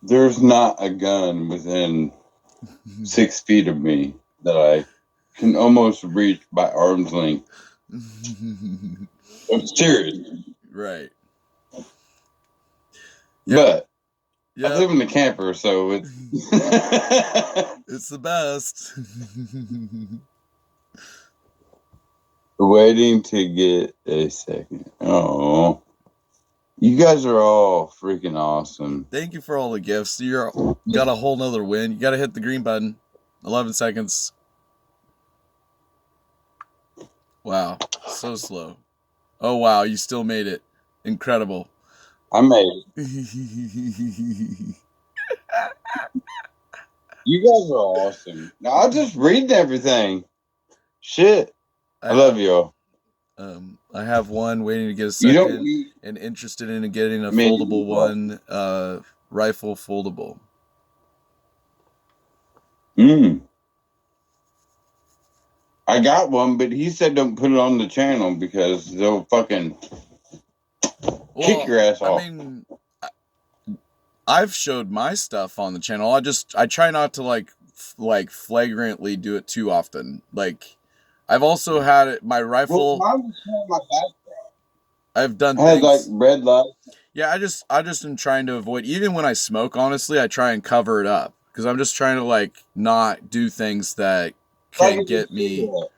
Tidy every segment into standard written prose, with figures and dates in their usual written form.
There's not a gun within 6 feet of me that I can almost reach by arm's length. I'm serious. Right. Yep. But I Yep. live in a camper, so it's It's the best. waiting to get a second. Oh, you guys are all freaking awesome. Thank you for all the gifts. You got a whole nother win. You got to hit the green button. 11 seconds. Wow. So slow. Oh, wow. You still made it. Incredible. I made it. You guys are awesome. Now I'll just read everything. Shit. I I love have y'all. I have one waiting to get a You don't second need and interested in getting a me to be foldable one, rifle foldable. I got one, but he said don't put it on the channel because they'll fucking kick Well, your ass I off. mean, I've showed my stuff on the channel. I try not to like flagrantly do it too often. Like I've also had it, my Well, rifle. mine was showing my back. I've done I had like things. red light. Yeah, I just am trying to avoid, even when I smoke, honestly, I try and cover it up because I'm just trying to like not do things that Like can it's a get me cigarette.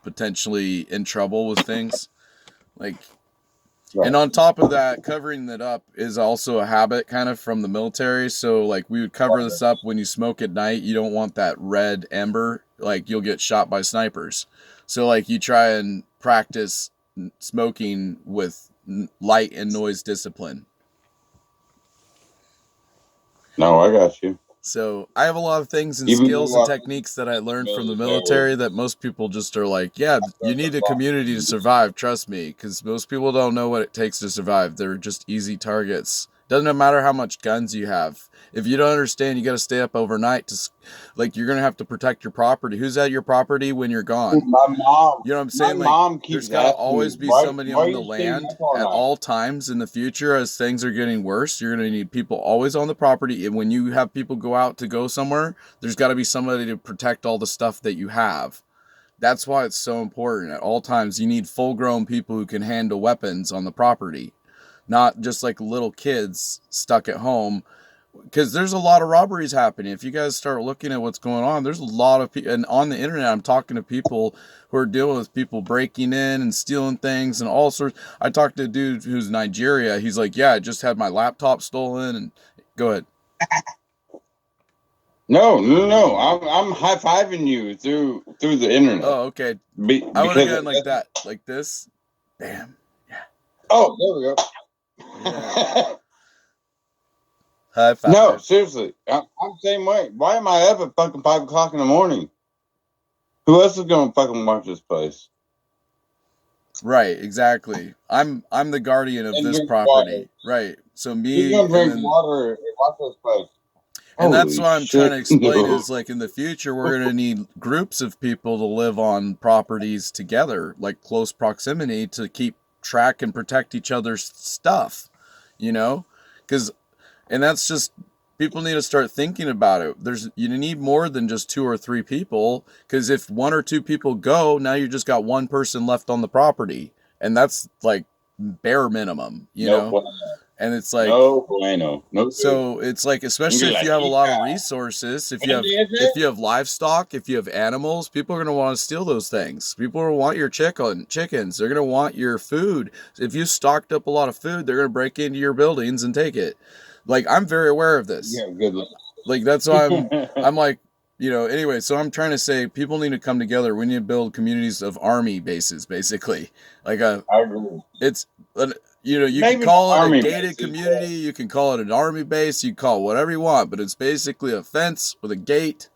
potentially in trouble with things. Like, and Right. on top of that, covering that up is also a habit kind of from the military. So, like, we would cover this up when you smoke at night. You don't want that red ember. Like, you'll get shot by snipers. So, like, you try and practice smoking with light and noise discipline. No, I got you. So, I have a lot of things and Even skills though and I was techniques that I learned from the military, military that most people just are like, yeah, you that's a need a lot. community to survive. Trust me, because most people don't know what it takes to survive. They're just easy targets. Doesn't matter how much guns you have. If you don't understand, you got to stay up overnight to, like, you're gonna have to protect your property. Who's at your property when you're Dude, gone? You know what I'm my saying? Like, mom there's keeps got to asking me, always be somebody why are on the you staying land up all at night? all times in the future as things are getting worse. You're going to need people always on the property. And when you have people go out to go somewhere, there's got to be somebody to protect all the stuff that you have. That's why it's so important. At all times, you need full grown people who can handle weapons on the property, not just like little kids stuck at home, because there's a lot of robberies happening. If you guys start looking at what's going on, there's a lot of people, and on the internet, I'm talking to people who are dealing with people breaking in and stealing things and all sorts. I talked to a dude who's in Nigeria. He's like, "Yeah, I just had my laptop stolen." And go ahead. No, no, no. I'm high fiving you through the internet Oh, okay. I would have because gone like that's, that, like this. Bam. oh, there Yeah. we go. High No, five. seriously, I'm the same way. Why am I up at fucking 5 o'clock in the morning? Who else is gonna fucking watch this place Right. Exactly. I'm the guardian of and this drink water? property. Right. So Who's me, gonna and drink then water and watch this place? and that's Holy what I'm trying to shit! explain No. is like in the future we're going to need groups of people to live on properties together, like close proximity to keep track and protect each other's stuff, you know? Cuz and that's just people need to start thinking about it. There's you need more than just two or three people cuz if one or two people go, now you just got one person left on the property. And that's like bare minimum, you No know? bueno. And it's like No bueno. No good. so it's like, And especially be if you like, have a lot of yeah. resources, Wendy, is if it? you have livestock, if you have animals, people are gonna want to steal those things. People are gonna want your chickens. They're gonna want your food. If you stocked up a lot of food, they're gonna break into your buildings and take it. Like I'm very aware of this. Yeah, good luck. Like that's why I'm like, anyway, so I'm trying to say people need to come together. We need to build communities of army bases, basically. Like I agree. it's an, you can Maybe not call it a army gated bases, community, but you can call it an army base, you can call it whatever you want, but it's basically a fence with a gate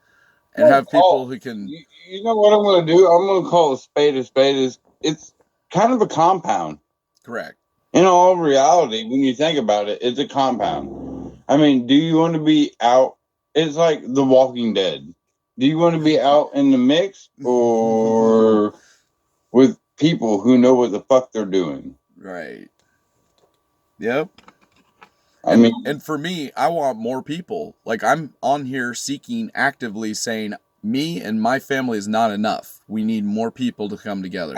and no have people call. who can. You know what I'm gonna do? I'm gonna call a spade a spade. It's kind of a compound. Correct. In all reality, when you think about it, it's a compound. I mean, do you want to be out? It's like The Walking Dead. Do you want to be out in the mix or with people who know what the fuck they're doing? Right. Yep. I mean, And for me, I want more people. Like I'm on here seeking actively saying me and my family is not enough. We need more people to come together.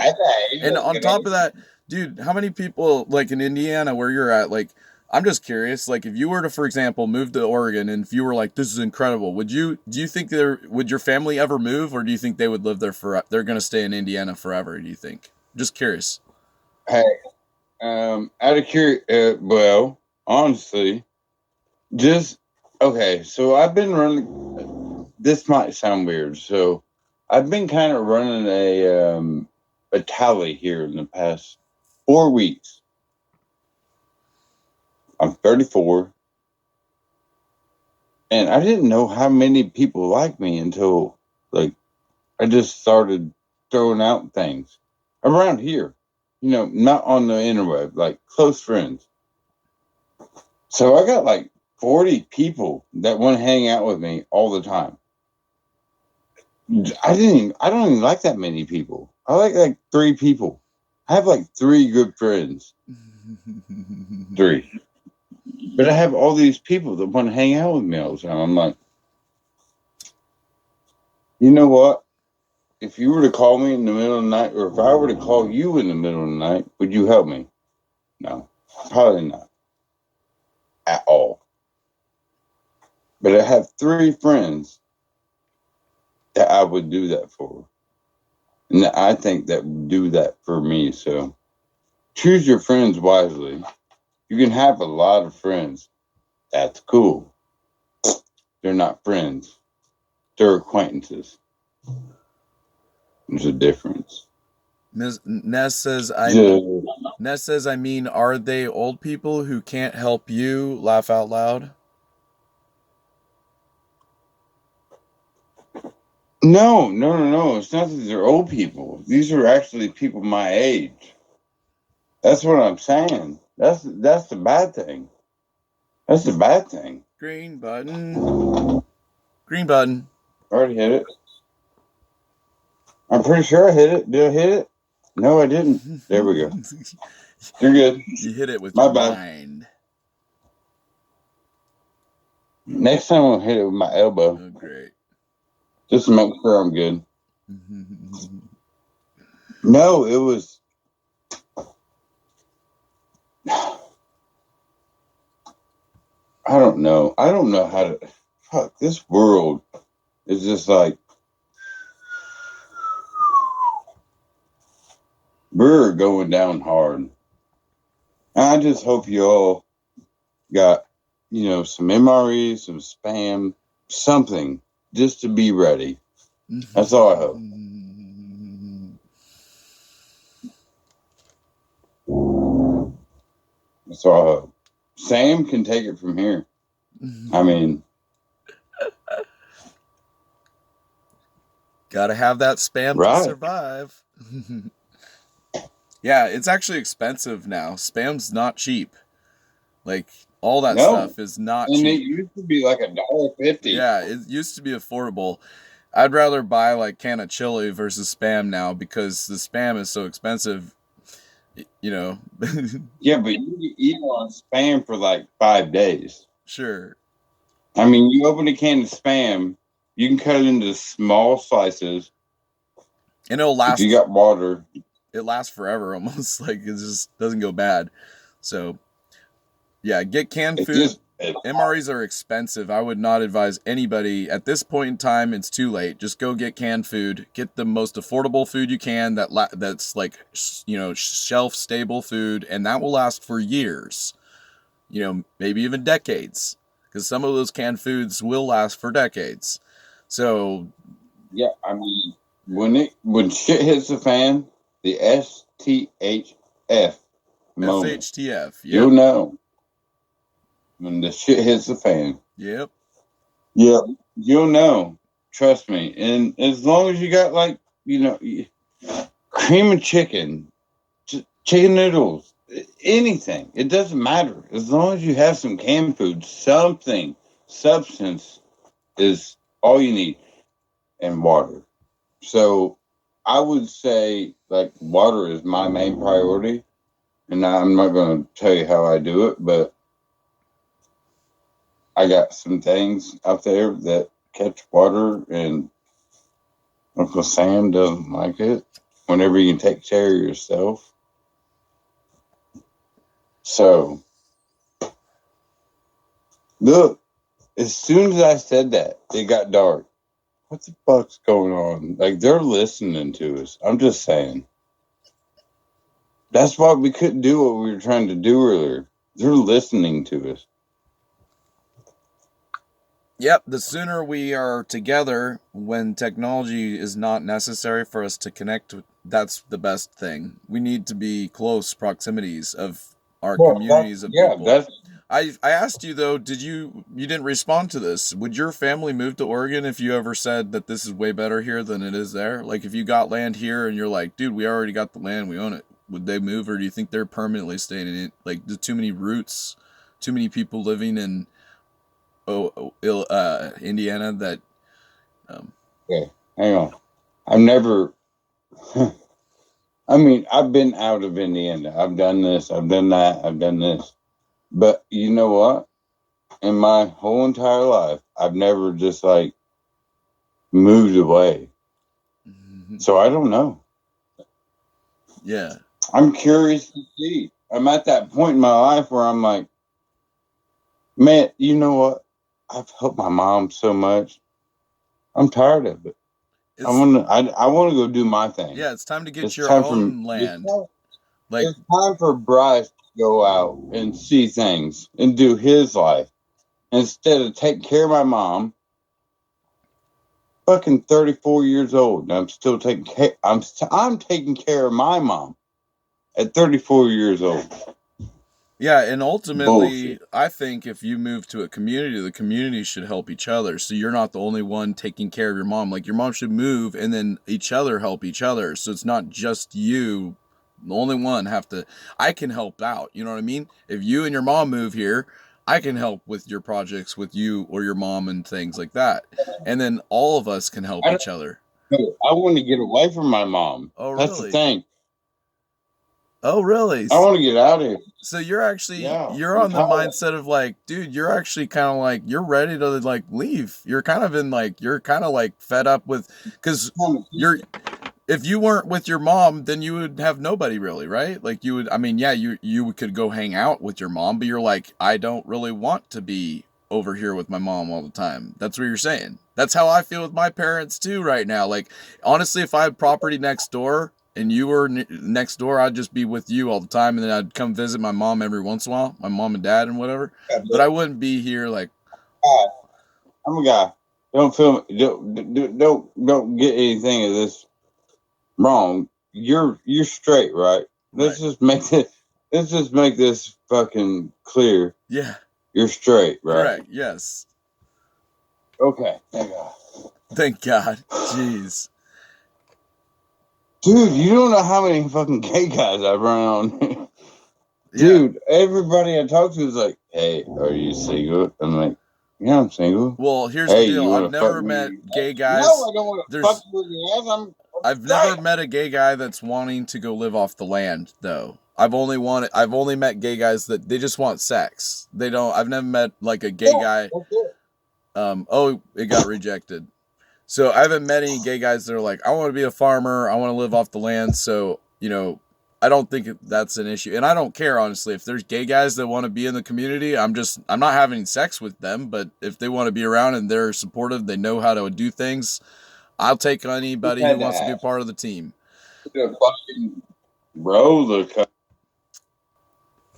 And on top of that, dude, how many people like in Indiana where you're at, like I'm just curious, like if you were to, for example, move to Oregon and if you were like, this is incredible, do you think would your family ever move or do you think they would live there forever? They're gonna stay in Indiana forever, do you think? Just curious. hey, out of curiosity, well, honestly, just okay. So I've been running. This might sound weird. So I've been kind of running a tally here in the past 4 weeks. I'm 34, and I didn't know how many people like me until like I just started throwing out things around here. Not on the interweb, like close friends. So I got like 40 people that want to hang out with me all the time. I don't even like that many people. I like 3 people. I have like 3 good friends. 3. But I have all these people that want to hang out with me all the time. I'm like, you know what? If you were to call me in the middle of the night, or if I were to call you in the middle of the night, would you help me? No, probably not at all. But I have 3 friends that I would do that for. And I think that would do that for me. So choose your friends wisely. You can have a lot of friends. That's cool. They're not friends. They're acquaintances. There's a difference. Ness says So, Ness says, I mean, are they old people who can't help you laugh out loud? no. It's not that they're old people. These are actually people my age. That's what I'm saying. That's the bad thing. That's the bad thing. Green button. Green button. I already hit it. I'm pretty sure I hit it. Did I hit it? No, I didn't. There we go. You're good. You hit it with My your bad. mind. Next time I'll hit it with my elbow. Oh, great. Just to make sure I'm good. No, it was. I don't know. I don't know how to. Fuck, this world is just like. We're going down hard. I just hope you all got, some MREs, some spam, something just to be ready. That's all I hope. That's all I hope. Sam can take it from here. I mean, gotta have that spam right. to survive. Yeah, it's actually expensive now. Spam's not cheap. Like all that stuff is not and cheap. it used to be like $1.50. Yeah, it used to be affordable. I'd rather buy like can of chili versus spam now because the spam is so expensive. Yeah, but you can eat on spam for like 5 days. Sure. I mean, you open a can of spam, you can cut it into small slices. And it'll last. If you got water. It lasts forever almost. Like it just doesn't go bad. So yeah, get canned food. MREs are expensive. I would not advise anybody at this point in time. It's too late. Just go get canned food. Get the most affordable food you can. That's like shelf stable food, and that will last for years. Maybe even decades, because some of those canned foods will last for decades. So yeah, I mean, when shit hits the fan, the STHF moment, SHTF. Yep. You'll know when the shit hits the fan. Yep. You'll know. Trust me. And as long as you got cream of chicken, chicken noodles, anything, it doesn't matter. As long as you have some canned food, something, substance is all you need, and water. So I would say like water is my main priority, and I'm not going to tell you how I do it, but I got some things out there that catch water, and Uncle Sam doesn't like it. Whenever you can take care of yourself. So, look, as soon as I said that, it got dark. What the fuck's going on? Like, they're listening to us. I'm just saying. That's why we couldn't do what we were trying to do earlier. They're listening to us. Yep, the sooner we are together when technology is not necessary for us to connect with, that's the best thing. We need to be close proximities of our communities of people. I asked you though, you didn't respond to this. Would your family move to Oregon if you ever said that this is way better here than it is there? Like if you got land here and you're like, dude, we already got the land, we own it. Would they move, or do you think they're permanently staying in it? Like there's too many roots, too many people living in Indiana that. Okay, hang on. I've never. I mean, I've been out of Indiana. I've done this. I've done that. I've done this. But you know what? In my whole entire life, I've never just like moved away. So I don't know. Yeah. I'm curious to see. I'm at that point in my life where I'm like, man, you know what? I've helped my mom so much. I'm tired of it. I want to go do my thing. Yeah, it's time to get your own land. It's time for Bryce to go out and see things and do his life instead of taking care of my mom. Fucking 34 years old, and I'm still taking care. I'm taking care of my mom at 34 years old. Yeah, and ultimately, Bullshit. I think if you move to a community, the community should help each other. So you're not the only one taking care of your mom. Like your mom should move, and then each other help each other. So it's not just you, the only one have to. I can help out. You know what I mean? If you and your mom move here, I can help with your projects with you or your mom and things like that. And then all of us can help each other. I want to get away from my mom. Oh, really? That's the thing. Oh, really? I want to get out of here. So you're actually you're on the mindset of like, dude, you're actually kind of like you're ready to like leave. You're kind of in like you're kind of like fed up with because you're if you weren't with your mom, then you would have nobody really, right? Like you would. I mean, yeah, you could go hang out with your mom, but you're like, I don't really want to be over here with my mom all the time. That's what you're saying. That's how I feel with my parents too right now. Like honestly, if I had property next door and you were next door, I'd just be with you all the time, and then I'd come visit my mom every once in a while, my mom and dad and whatever. But I wouldn't be here like. I'm a guy. Don't feel. Don't get anything of this wrong. You're straight, right? Let's just make this fucking clear. Yeah. You're straight, right? Correct. Yes. Okay. Thank God. Thank God. Jeez. Dude, you don't know how many fucking gay guys I've run on. Dude, everybody I talk to is like, hey, are you single? I'm like, yeah, I'm single. Well, here's the deal. I've never met gay guys. No, I don't want to fuck with your ass. I've never met a gay guy that's wanting to go live off the land, though. I've only met gay guys that they just want sex. They don't. I've never met like a gay guy. It got rejected. So I haven't met any gay guys that are like, I want to be a farmer. I want to live off the land. So, I don't think that's an issue. And I don't care, honestly. If there's gay guys that want to be in the community, I'm not having sex with them. But if they want to be around and they're supportive, they know how to do things, I'll take anybody who wants to be part of the team.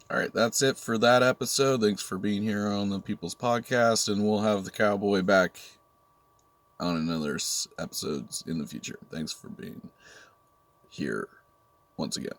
All right, that's it for that episode. Thanks for being here on the People's Podcast, and we'll have the cowboy back on another episodes in the future. Thanks for being here once again.